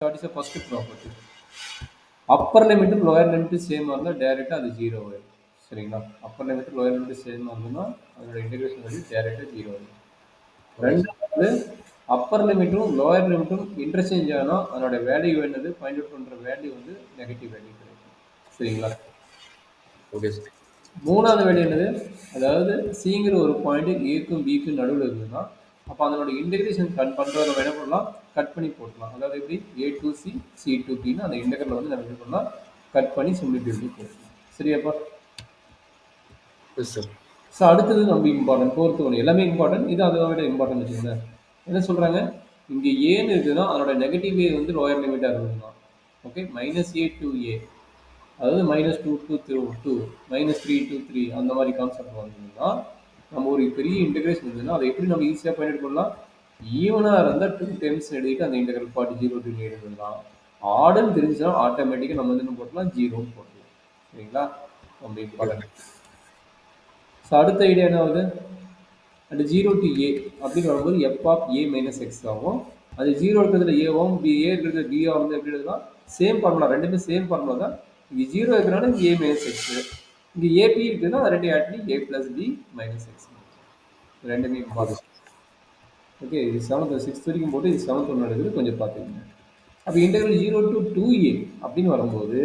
That is the first property. Upper லிமிட்டும் lower லிமிட்டும் சேமாக இருந்தால் டேரெக்டாக அது ஜீரோ ஆயிடும். சரிங்களா? அப்பர் லிமிட்டும் லோயர் லிமிட்டும் சேமாக இருந்ததுன்னா அதோட இன்டெகிரேஷன் வேல்யூ டேரெக்டாக ஜீரோ ஆயிடும். ரெண்டாவது, அப்பர் லிமிட்டும் லோயர் லிமிட்டும் இன்டர்சேஞ்ச் ஆனால் அதோட வேல்யூ என்னது, ஃபைண்ட் அவுட் பண்ணுற வேல்யூ வந்து நெகட்டிவ் வேல்யூ கிடைக்கும். சரிங்களா? Okay sir. மூணாவது வேல்யூ என்னது, அதாவது சிங்கிற ஒரு பாயிண்ட் ஏக்கும் பிக்கும் நடுவில் இருந்ததுன்னா அப்போ அதனோட இன்டெகிரேஷன் பண்ணுறத நம்ம என்ன பண்ணலாம், கட் பண்ணி போட்டலாம். அதாவது எப்படி A to C, C to பின்னு அந்த இன்டெகிரல் வந்து நம்ம என்ன பண்ணலாம், கட் பண்ணி சிம்பிளிஃபை போட்டலாம். சரியாப்பா? Yes sir. ஸோ அடுத்தது நம்ம இம்பார்ட்டன்ட், ஃபோர்த்து ஒன்று. எல்லாமே இம்பார்ட்டன்ட், இது அதை விட இம்பார்ட்டன்ட் வச்சுக்கோங்களேன். என்ன சொல்கிறாங்க, இங்கே ஏன்னு இருக்குதுன்னா அதனோட நெகட்டிவ் ஏ வந்து லோயர் லிமிட்டாக இருந்ததுன்னா okay, minus A to A, அதாவது minus two to two, minus three to three, அந்த மாதிரி கான்செப்ட் வந்ததுன்னா நம்ம ஒரு பெரிய இன்டெகிரேஷன் இருந்ததுன்னா அதை எப்படி நம்ம ஈஸியாக பயன்படுத்தி பண்ணலாம், ஈவனாக இருந்தால் டூ டைம்ஸ் எழுதிட்டு அந்த இன்டெகிரல் பார்ட்டி ஜீரோ டு எழுதலாம். ஆர்டர்னு தெரிஞ்சுன்னா ஆட்டோமேட்டிக்காக நம்ம வந்து என்ன போட்டலாம், ஜீரோன்னு போட்டலாம். சரிங்களா? ரொம்ப இம்பார்ட்டன்ட். ஸோ அடுத்த ஐடியா என்ன ஆகுது, அந்த ஜீரோ டு ஏ அப்படின்னு வரும்போது F of A minus x ஆகும். அது ஜீரோ இருக்கிறதுல ஏவும் ஏ இருக்கிறது பிஆ வந்து எப்படி எழுதலாம், சேம் ஃபார்முலா, ரெண்டுமே சேம் ஃபார்முலா தான். இங்கே ஜீரோ இருக்கிறனால இங்கே ஏ மைனஸ் எக்ஸ், இங்கே ஏபி இருக்குதுன்னா அது ரெண்டு ஆட் பண்ணி A plus B minus X, ரெண்டுமே இம்பார்ட்டன்ட். ஓகே, இது செவன்த் சிக்ஸ்த் வரைக்கும் போட்டு இது செவன்த் ஒன்று எடுக்குது, கொஞ்சம் பார்த்துக்கங்க. அப்போ integral zero to two A அப்படின்னு வரும்போது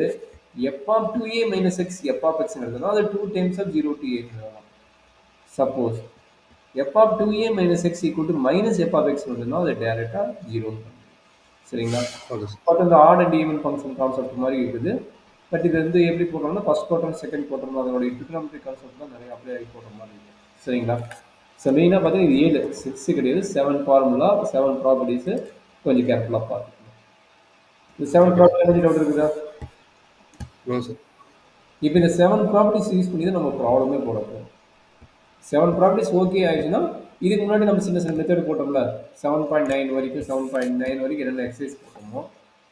F of two A minus X F of X எழுதுனா அது two times of zero to A எழுதலாம். Suppose F of two A minus x equal to minus f of X எழுதுனா அது டேரெக்டாக ஜீரோன்னு பண்ணும். சரிங்களா? பட் அந்த odd and even function concept மாதிரி இருக்குது. பட் இது வந்து எப்படி போடுறோம்னா ஃபர்ஸ்ட் குவார்டர் செகண்ட் குவார்டர் அதனுடைய ட்ரிகோனோமெட்ரிக் கான்செப்ட் தான் நிறைய அப்ளை ஆகி போடுற மாதிரி இருக்குது. சரிங்களா? ஸோ மெயினாக பார்த்தீங்கன்னா இது 7, 6 கிடையாது, 7 ஃபார்முலா, 7 ப்ராப்பர்ட்டிஸு, கொஞ்சம் கேர்ஃபுல்லாக பார்த்துக்கணும். இந்த 7 ப்ராப்பர்ட்டி என்ன டவுட் இருக்குதா? இப்போ இந்த 7 ப்ராப்பர்ட்டிஸ் யூஸ் பண்ணி தான் நம்ம ப்ராப்ளமே போட போகிறோம். 7 ப்ராப்பர்ட்டிஸ் ஓகே ஆயிடுச்சுன்னா இதுக்கு முன்னாடி நம்ம சின்ன சின்ன மெத்தட் போட்டோம்ல, 7.9 வரைக்கும் 7.9 வரைக்கும் என்னென்ன எக்ஸசைஸ் போட்டோமோ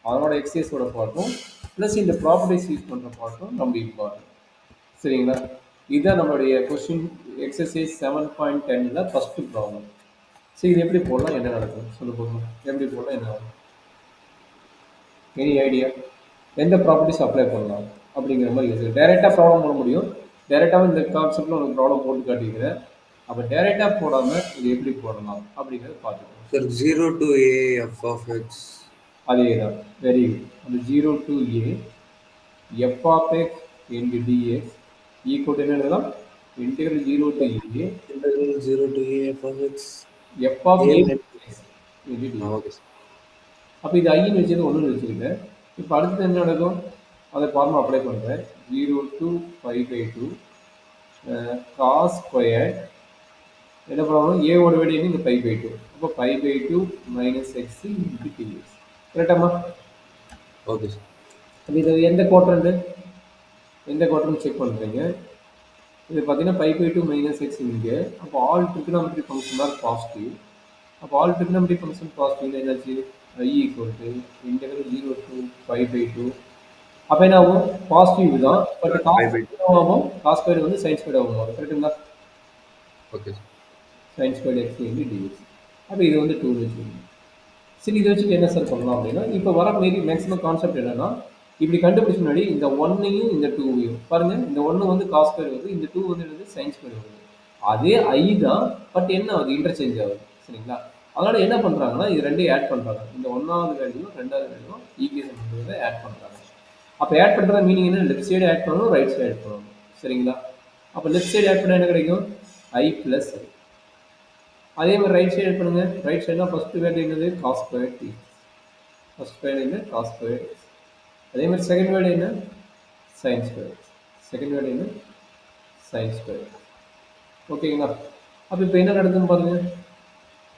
அதனோட எக்ஸசைஸோட பார்ட்டும் ப்ளஸ் இந்த ப்ராப்பர்ட்டிஸ் யூஸ் பண்ணுற பார்ட்டும் நம்ம இம்பார்ட்டன்ட். சரிங்களா? இதுதான் நம்மளுடைய கொஸ்டின் எக்ஸசைஸ் 7.10ல் ஃபஸ்ட்டு ப்ராப்ளம். சரி, இது எப்படி போடலாம், என்ன நடக்கும் சொல்ல போகணும், எப்படி போடலாம், என்ன ஆகும், எனி ஐடியா? எந்த ப்ராப்பர்ட்டிஸ் அப்ளை பண்ணலாம் அப்படிங்கிற மாதிரி இருக்குது. டைரெக்டாக ப்ராப்ளம் போட முடியும், டைரெக்டாகவும் இந்த கான்செப்டில் உங்களுக்கு ப்ராப்ளம் போட்டு காட்டிக்கிறேன். அப்போ டைரெக்டாக போடாமல் இது எப்படி போடலாம் அப்படிங்கிறத பார்த்துக்கணும். Sir, 0 to a f of x, அதே தான், வெரி குட். அந்த 0 to a f of x into dx equal என்ன எழுதலாம், integral 0 to a integral 0 to a f of x f of a into dx. Okay sir. அப்போ இது ஐன்னு வச்சது ஒன்றுன்னு வச்சுக்கிட்டேன். இப்போ அடுத்தது என்ன நடக்கும், அதை ஃபார்முலா அப்ளை பண்ணுறேன். 0 to pi by 2 cos square என்ன பண்ணணும், ஏவோட வேல்யூ இங்கே பை பை 2, அப்போ pi by 2 minus X into dx. கரெக்டாமா? Okay sir. அப்போ இது எந்த குவாட்ரண்ட், எந்த குவாட்ரண்ட் செக் பண்ணுறீங்க. இது பார்த்தீங்கன்னா பை பை 2 மைனஸ் எக்ஸ் இங்கே. அப்போ all trigonometric function are positive. அப்போ ஆல் ட்ரிகோனோமெட்ரிக் ஃபங்க்ஷன் பாசிட்டிவ்னா என்னாச்சு, I equal to integral 0 to pi by 2. அப்போ என்ன ஆகும், பாசிட்டிவ் தான், பட் ஆகும் காஸ் ஸ்கொயர் வந்து சைன் ஸ்கொயர் ஆகும். கரெக்டுங்களா? Okay sir. Sine square X into dx. அப்போ இது வந்து 2 வச்சுக்கோங்க. சரி, இதை வச்சுட்டு என்ன சார் பண்ணலாம் அப்படின்னா, இப்போ வர மாரி மேக்ஸிமம் கான்செப்ட் என்னன்னா, இப்படி கண்டுபிடிச்ச முன்னாடி இந்த 1ஐயும் இந்த 2ஐயும் பாருங்க. இந்த 1 வந்து காஸ் ஸ்கொயர் வருது, இந்த 2 வந்து என்னது, சைன் ஸ்கொயர் வருது. அதே ஐ தான், பட் என்ன ஆகுது, இன்டர்சேஞ்ச் ஆகுது. சரிங்களா? அதனால என்ன பண்றாங்கன்னா இது ரெண்டையும் ஆட் பண்றாங்க. இந்த 1வது வேல்யூ 2வது வேல்யூ ஈக்குவேஷன் பண்ணுறதை ஆட் பண்றாங்க. அப்போ ஆட் பண்ணுற மீனிங் என்ன, லெஃப்ட் சைடு ஆட் பண்ணணும், ரைட் சைடு ஆட் பண்ணணும். சரிங்களா? அப்போ லெஃப்ட் சைடு ஆட் பண்ணால் என்ன கிடைக்கும், ஐ ப்ளஸ் ஐ. அதே மாதிரி ரைட் சைடு ஆட் பண்ணுங்க. ரைட் சைடுனா ஃபர்ஸ்ட் வேல்யூ என்னது, cos square t. First value என்ன, காஸ் ஸ்கொயர். அதே மாதிரி செகண்ட் வேல்யூ என்ன, சைன் ஸ்கொயர். செகண்ட் வேல்யூ என்ன, சைன் ஸ்கொயர். ஓகேங்களா? அப்போ இப்போ என்ன நடக்குதுன்னு பாருங்க.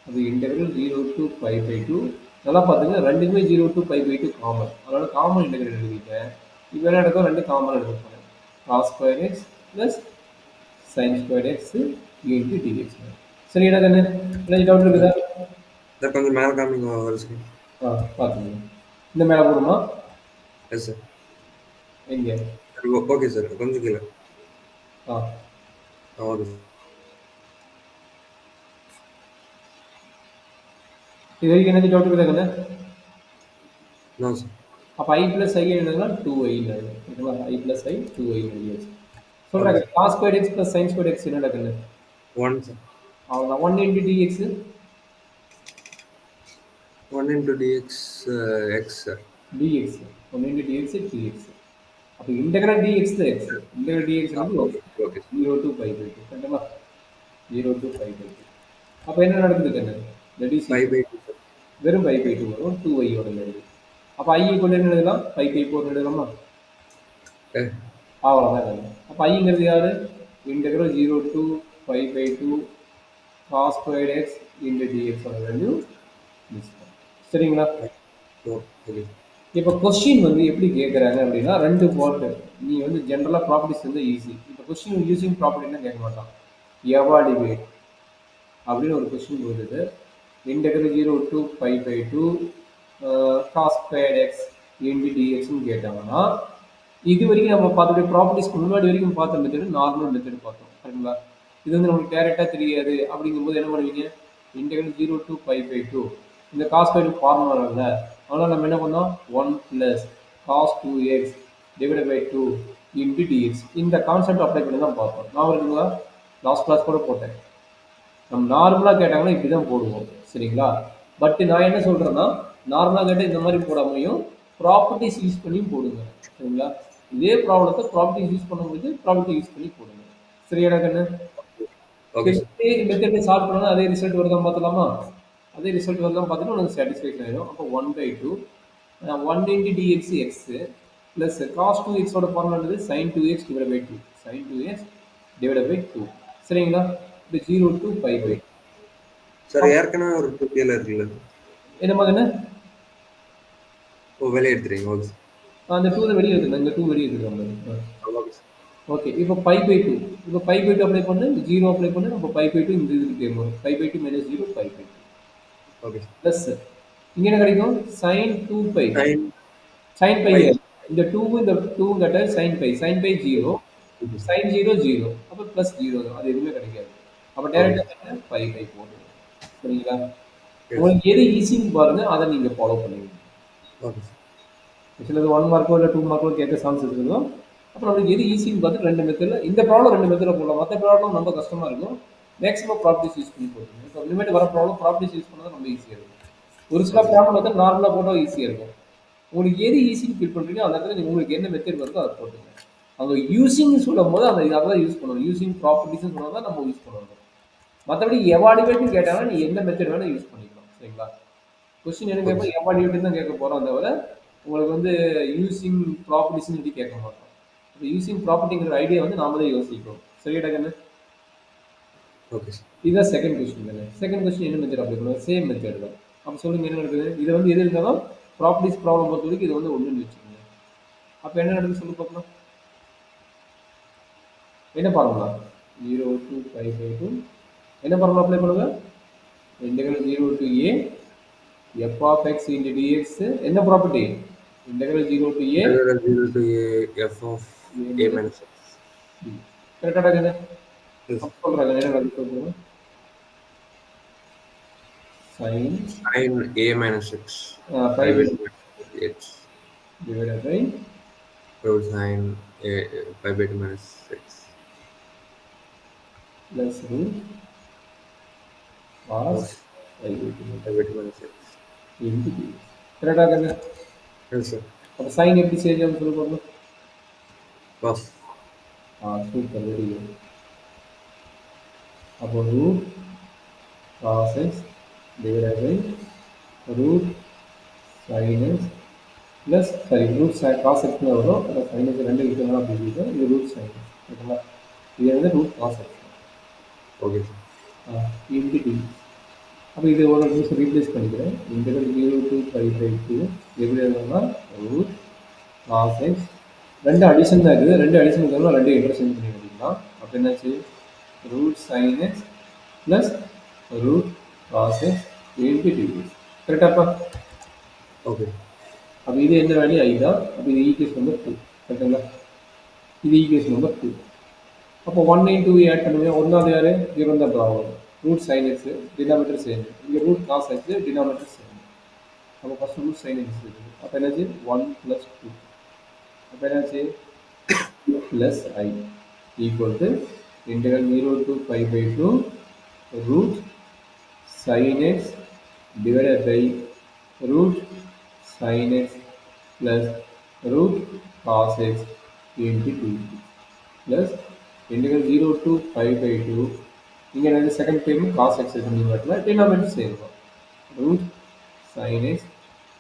அது இன்டெகிரல் 0 to பை பை 2. நல்லா பார்த்துங்க, ரெண்டுக்குமே 0 to பை பை 2 காமன், அதனால காமன் இன்டெகிரல் எழுதிட்டேன். இப்போ என்ன நடக்கும், ரெண்டு காமன் எடுக்க போகிறேன். Cos square x plus sine square X into dx. சரி, என்ன கண்ணு, என்ன டவுட் இருக்குதா? கொஞ்சம் மேலே காமிங்க. பார்த்துங்க, இந்த மேலே போடுமா? Yes sir. எங்கே? ஓகே சார், கொஞ்சம் கீழே. Okay sir. இது வரைக்கும் என்ன டவுட் இருக்குதா கண்ணு? No, sir. அப்போ ஐ ப்ளஸ் ஐ எழுதுனா 2i ஓகேவா? ஐ ப்ளஸ் ஐ 2i எழுதியாச்சு. Okay, சொல்கிறாங்க sir. Cos square x plus sine square x என்னடா கண்ணு? 1, sir. அவ்வளோதான் 1 into dx 1 into dx, x, sir. Dx 1 into dx dx. அப்போ இன்டெகிரல் டிஎக்ஸ் தான் எக்ஸ். இன்டெகிரல் டிஎக்ஸ் வந்து Okay, x okay, sir. 0 to pi by 2 கரெக்டுமா? 0 to pi by 2. அப்போ என்ன நடக்குது கண்ணு? That is 5 by 2, sir. வெறும் பை பை 2 வரும் 2i ஓட எழுது. அப்போ ஐ ஈக்குவல் என்ன எழுதலாம்? பை பை 4 எழுதலாமா? Eh, அவ்வளோதான் கண்ணு. அப்போ ஐங்கிறது யாரு? Integral 0 to pi by 2 cos square X into dx ஓட வேல்யூ மிஸ் பண்ணும். சரிங்களா? no, okay. இப்போ கொஸ்டின் வந்து எப்படி கேட்குறாங்க அப்படின்னா 2 பார்ட்டு. நீ வந்து ஜென்ரலாக ப்ராப்பர்ட்டிஸ் வந்து ஈஸி. இப்போ கொஸ்டின் யூசிங் ப்ராப்பர்ட்டினா கேட்க மாட்டான். எவாலுவேட் அப்படின்னு ஒரு கொஸ்டின் வருது. Integral 0 to pi by 2 cos square X into டிஎக்ஸ்னு கேட்டாங்கன்னா இது வரைக்கும் நம்ம பார்த்தோடைய ப்ராப்பர்ட்டிஸ்க்கு முன்னாடி வரைக்கும் பார்த்த மெத்தடு நார்மல் மெத்தடு பார்த்தோம். சரிங்களா? இது வந்து நமக்கு டேரெக்டாக தெரியாது அப்படிங்கும்போது என்ன பண்ணுவீங்க? இன்டெகிரல் 0 டு பை பை 2 இந்த காஸ் ஸ்கொயர் ஃபார்முலா இல்லை. அதனால் நம்ம என்ன பண்ணோம்? 1 plus cos 2x divide by 2 into dx இந்த கான்செப்ட் அப்ளை பண்ணி தான் பார்த்தோம். நான் இருக்குங்களா லாஸ்ட் கிளாஸ் கூட போட்டேன். நம்ம நார்மலாக கேட்டாங்கன்னா இப்படி தான் போடுவோம். சரிங்களா? பட் நான் என்ன சொல்கிறேன்னா நார்மலாக கேட்டால் இந்த மாதிரி போடாமையும் ப்ராப்பர்ட்டிஸ் யூஸ் பண்ணியும் போடுங்க. சரிங்களா? இதே ப்ராப்ளத்தை ப்ராப்பர்ட்டிஸ் யூஸ் பண்ணும்போது ப்ராப்பர்ட்டி யூஸ் பண்ணி போடுங்க. சரியாடா கண்ணு? Okay, sir. இதே மெத்தடை சால்வ் பண்ணால் அதே ரிசல்ட் வருதான் பார்த்துலாமா? அதே ரிசல்ட் வருதான் பார்த்துட்டு உனக்கு சாட்டிஸ்ஃபேக்ஷன் ஆயிடும். அப்போ 1 by 2 1 into dx x plus cos 2x ஓட ஃபார்முலா என்னது? Sine 2x divide by 2 sine 2x divide by 2. சரிங்களா? இப்போ 0 டு பை பை சார் ஏற்கனவே ஒரு 2 கீழே இருக்குல்ல? என்ன மகனே? ஓ, வெளியே எடுத்துறீங்க. Okay sir. அந்த 2 வெளியே எடுத்துக்கலாம். இந்த 2 வெளியே எடுத்துக்கலாம். Okay sir. ஓகே. இப்போ பை பை 2 இப்போ பை பை 2 அப்ளை பண்ணு 0 அப்ளை பண்ணு. அப்போ பை பை 2 இந்த இதுக்கு கேம் வரும். Pi by 2 minus 0 pi by 2 okay sir. Plus இங்கே என்ன கிடைக்கும்? Sine 2 pi Sin sine pi pi. இந்த 2 இந்த 2 கட்ட sine pi sine pi 0 Okay, sir. Sine 0 0 அப்போ ப்ளஸ் 0 தான். அது எதுவுமே கிடைக்காது. அப்போ Okay. டேரெக்டாக பை பை போடுங்க. சரிங்களா? Yes. உங்களுக்கு எது ஈஸின்னு பாருங்க, அதை நீங்கள் ஃபாலோ பண்ணுவீங்க. Okay sir. சிலது 1 மார்க்கோ இல்லை 2 மார்க்கோ கேட்க சான்ஸ் இருக்குதோ அப்புறம் நம்மளுக்கு எது ஈஸின்னு பார்த்து 2 மெத்தடில் இந்த ப்ராப்ளம் 2 மெத்தடில் போடலாம். மற்ற ப்ராப்ளம் ரொம்ப கஷ்டமாக இருக்கும். மேக்ஸிமம் ப்ராப்பர்ட்டிஸ் யூஸ் பண்ணி போடுங்க. இப்போ இனிமேட்டு வர ப்ராப்ளம் ப்ராப்பர்ட்டிஸ் யூஸ் பண்ணால் ரொம்ப ஈஸியாக இருக்கும். ஒரு சில ப்ராப்ளம் வந்து நார்மலாக போட்டால் ஈஸியாக இருக்கும். உங்களுக்கு எது ஈஸின்னு ஃபீல் பண்ணுறீங்க அந்த இடத்துல நீங்கள் உங்களுக்கு என்ன மெத்தட் வருதோ அதை போட்டுங்க. அவங்க யூஸிங்னு சொல்லும் போது அந்த அதை தான் யூஸ் பண்ணணும். யூஸிங் ப்ராப்பர்ட்டிஸ்னு சொன்னால் தான் நம்ம யூஸ் பண்ணணும். மற்றபடி எவாலுவேட்னு கேட்டாங்கன்னா நீ எந்த மெத்தட் வேணால் யூஸ் பண்ணிக்கலாம். சரிங்களா? கொஸ்டின் என்ன கேட்போம்? எவாலுவேட்னு தான் கேட்க போகிறோம். தவிர உங்களுக்கு வந்து யூஸிங் ப்ராப்பர்ட்டிஸ்னு சொல்லி கேட்க மாட்டோம். இப்போ யூஸிங் ப்ராப்பர்ட்டிங்கிற ஐடியா வந்து நாம தான் யோசிக்கிறோம். சரியாடா கண்ணு? Okay sir. இதுதான் செகண்ட் கொஸ்டின் தானே. செகண்ட் கொஸ்டின் என்ன மெத்தட் அப்படி பண்ணுவோம்? சேம் மெத்தட் தான். அப்போ சொல்லுங்க என்ன நடக்குது? இதை வந்து எது இருந்தாலும் ப்ராப்பர்ட்டிஸ் ப்ராப்ளம் பொறுத்த வரைக்கும் இது வந்து ஒன்றுன்னு வச்சுக்கோங்க. அப்போ என்ன நடக்குது சொல்லி பார்க்கலாம். என்ன ஃபார்முலா? 0 to பை பை 2 என்ன ஃபார்முலா அப்ளை பண்ணுங்க? Integral 0 to a f of x into dx என்ன property? Integral 0 to a 0 to a f of a minus x. கரெக்டாக தானே? Yes. அப்போ சொல்கிறாங்க என்ன நடக்குது சொல்லுங்க. Sine Sin a minus x. Pi by x. Divided by Root sin a pi by 2 minus x. Plus root cos pi by 2 Pi by 2 minus x. Into dx. கரெக்டாக தானே? Yes, sir. அப்போ sine எப்படி change ஆகும் சொல்லி பார்க்கலாம். Cos. Super very good. அப்போ root cos X divided by root sine X plus sorry root cos எக்ஸ்னு வரும். அப்புறம் சைன் எக்ஸ் 2 இருக்கிறதுனால அப்படி இருக்குது. இது ரூட் சைன் எக்ஸ். ஓகேங்களா? இது வந்து root cos x Okay, sir. Into dx. அப்போ இது ஒரு நிமிஷம் ரீப்ளேஸ் பண்ணிக்கிறேன். இன்டெகிரல் 0 to பை பை 2 எப்படி எழுதணும்னா ரூட் காஸ் எக்ஸ் 2 அடிஷன் தான் இருக்குது. 2 அடிஷன் இருக்கிறதுனால 2 இன்டர்சேஞ்ச் பண்ணி வச்சுக்கலாம். அப்போ என்னாச்சு? Root sine X plus root cos X into dx. கரெக்டாப்பா? Okay. அப்போ இது எந்த வேல்யூ ஐ தான். அப்போ இது ஈக்குவேஷன் நம்பர் 2. கரெக்டுங்களா? இது ஈக்குவேஷன் நம்பர் 2. அப்போ 1 இன்டூ ஆட் பண்ணுங்க. ஒன்றாவது யார்? given the problem root sine X denominator same. இங்கே root cos X denominator same. அப்போ ஃபர்ஸ்ட் ரூட் சைன் எக்ஸ் இருக்குது. அப்போ என்னாச்சு 1 + 2. அப்போ என்னாச்சு plus I equal to integral 0 to pi by 2 root sin x divided by root sin x plus root cos x into 2 plus integral 0 to pi by 2 இங்க என்னது second term cos x இருக்குன்னு வரல denominator same தான் root sin x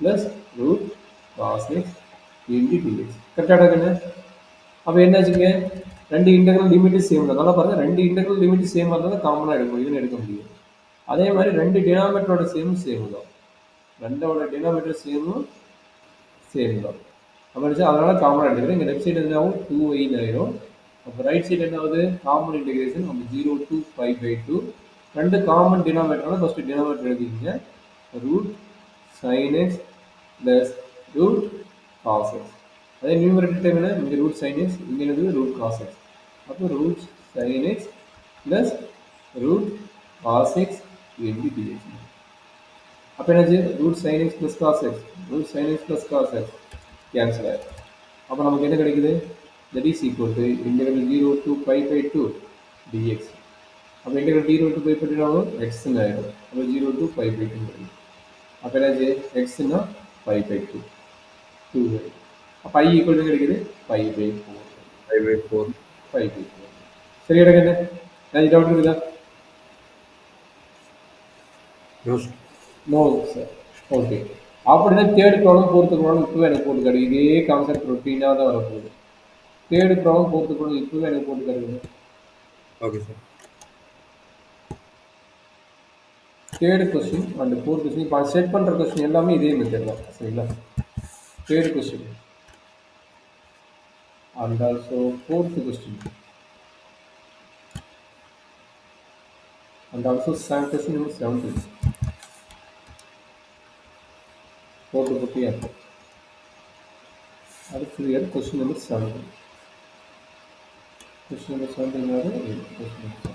plus root cos x into dx கரெக்டா இருக்குங்க அப்ப என்னாச்சுங்க ரெண்டு இன்டெக்ரல் லிமிட் சேம் தான் நல்லா பாருங்க ரெண்டு இன்டெக்ரல் லிமிட் சேமா இருந்தா காமனா எடுக்கும் இதுன்னு எடுக்க முடியும் அதே மாதிரி ரெண்டு டினாமினேட்டரோட சேம் தான் ரெண்டோட டினாமினேட்டர் சேம் தான் அப்போ அதனால காமன் எடுத்துக்கிறேன் இங்கே லெஃப்ட் சைடு என்ன ஆகும் 2y ஆயிரும் அப்போ ரைட் சைடு என்ன ஆகுது காமன் இன்டெகிரேஷன் நம்ம 0 to பை பை 2 ரெண்டு காமன் டினாமினேட்டர்னா ஃபர்ஸ்ட் டினாமினேட்டர் எழுதிங்க root sine X plus root cos X அதே நியூமரேட்டர் டைம் என்ன இங்கே ரூட் சைன் எக்ஸ் இங்கே என்னது ரூட் காஸ் எக்ஸ் அப்போ root sine X plus root cos X into dx. அப்போ என்னாச்சு root sine X plus cos X root sine X plus cos X cancel ஆயிடும் அப்போ நமக்கு என்ன கிடைக்குது that is equal to integral 0 to pi by 2 dx அப்போ integral 0 to pi by 2 ஆகும் எக்ஸ்ன்னு ஆயிடும் அப்போ 0 to பை பை 2 கிடைக்கும் அப்போ என்னாச்சு எக்ஸ்ன்னா பை பை 2 2 அப்போ ஐ ஈக்குவல் டு கிடைக்குது பை பை 4 பை பை 4 சரி எனக்கு என்ன நான் டவுட் இருக்குதா நோ சார் ஓகே அப்படின்னா தேர்ட் ப்ராப்ளம் ஃபோர்த்து ப்ராப்ளம் இப்போவே எனக்கு போட்டு காட்டுது இதே கான்செப்ட் ரொட்டீனாக தான் வரப்போகுது தேர்ட் ப்ராப்ளம் ஃபோர்த்து ப்ராப்ளம் இப்போவே எனக்கு போட்டு காட்டுது okay sir third question and fourth question இப்போ செட் பண்ணுற கொஸ்டின் எல்லாமே இதே மெத்தட் தான் சரிங்களா third question and also fourth question and also question number 17 போட்டு போட்டியா அடுத்தது கொஸ்டின் நம்பர் 17 கொஸ்டின் நம்பர் 17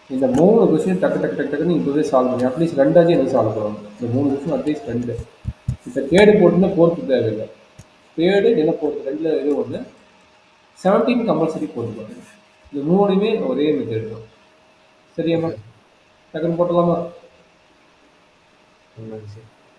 இந்த மூணு கொஸ்டின் டக்குன்னு இப்போவே சால்வ் பண்ணி அட்லீஸ்ட் ரெண்டாச்சும் எனக்கு சால்வ் பண்ணணும் இந்த மூணு கொஸ்டின் அட்லீஸ்ட் ரெண்டு இப்போ தேர்டு போட்டுன்னா ஃபோர்த்து தேவையில்லை தேர்டு என்ன ஃபோர்த்து ரெண்டில் எது ஒன்று 17 கம்பல்சரி போட்டுக்கோங்க இந்த மூணுமே ஒரே மெத்தட் தான் சரியாம்மா டக்குன்னு போட்டலாமா